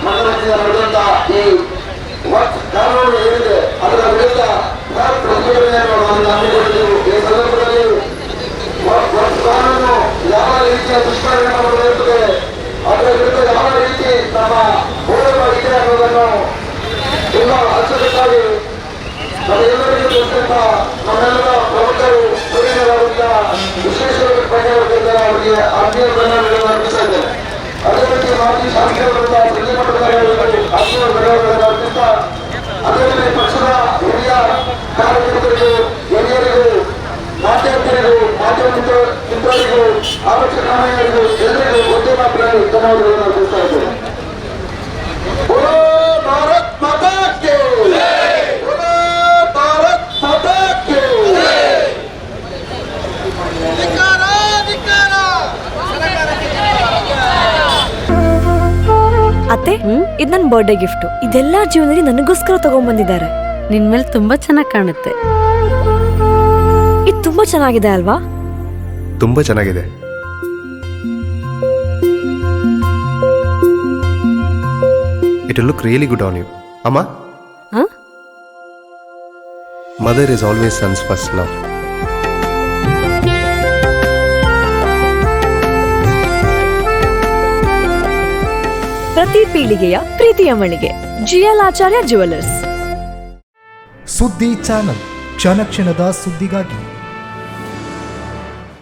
ಮಂಡಲದಿಂದ ನಡೆದಂತ ಈ ವಕ್ಫ್ ಕಾನೂನು ಏನಿದೆ ಅದರ ವಿರುದ್ಧ ಪ್ರತಿಭಟನೆಯನ್ನು ಹಮ್ಮಿಕೊಂಡಿದ್ದೆವು. ಈ ಸಂದರ್ಭದಲ್ಲಿ ವಕ್ಫ್ ಕಾನೂನು ಯಾವ ರೀತಿಯ ದುಷ್ಪರಿಣಾಮ ಬೀರುತ್ತದೆ, ಅದರ ವಿರುದ್ಧ ಯಾವ ರೀತಿ ನಮ್ಮ ಹೋರಾಟವಾಗಿದೆ ಅನ್ನೋದನ್ನು ತುಂಬಾ ಅಚ್ಚುಕಟ್ಟಾಗಿ ನಮ್ಮೆಲ್ಲರಿಗೂ ತಿಳಿಸಿದ ನಮ್ಮೆಲ್ಲರ ಪ್ರಮುಖರು ಹಿರಿಯರಾದಂತಹ ವಿಶ್ವೇಶ್ವರ ಪ್ರಜ್ಞಾವರ್ಗದ ಅವರಿಗೆ ಆತ್ಮೀಯ ಧನ್ಯವಾದಗಳನ್ನು ಅರ್ಪಿಸಿದ್ದೇನೆ. ಅದೇ ರೀತಿ ಮಾಜಿ ಶಾಸಕರಾದಂತಹ ಸಂಜಯ್ ಮಠದ ಆತ್ಮೀಯ ಧನ್ಯವಾದಗಳನ್ನು ಮಹಾರಾಜರು ಎಲ್ಲರಿಗೂ ಒಂದೇ ಮಾತಿನಲ್ಲಿ ಧನ್ಯವಾದಗಳನ್ನು ಅರ್ಪಿಸ್ತಾ ಇದ್ದೇನೆ. ಬೋಲೋ ಭಾರತ್ ಮಾತಾ ಕಿ ಜೈ! ಬೋಲೋ ಭಾರತ್ ಮಾತಾ ಕಿ ಜೈ! ಅತ್ತೆ, ಇದು ನನ್ನ ಬರ್ಡೇ ಗಿಫ್ಟ್. ಇದೆಲ್ಲ ಜೀವನದಲ್ಲಿ ನನಗೋಸ್ಕರ ತಗೊಂಡ್ಬಂದಿದ್ದಾರೆ. ನಿನ್ ಮೇಲೆ ತುಂಬಾ ಚೆನ್ನಾಗಿ ಕಾಣುತ್ತೆ. ಇದು ತುಂಬಾ ಚೆನ್ನಾಗಿದೆ ಅಲ್ವಾ? ತುಂಬಾ ಚೆನ್ನಾಗಿದೆ. It will look really good on you. Amma? Huh? Mother is always son's first love. ಪ್ರತಿ ಪೀಳಿಗೆಯ ಪ್ರೀತಿಯ ಮಳಿಗೆ GL ಆಚಾರ್ಯ ಜ್ಯುವೆಲರ್ಸ್. ಸುದ್ದಿ ಚಾನಲ್, ಕ್ಷಣ ಕ್ಷಣದ ಸುದ್ದಿಗಾಗಿ.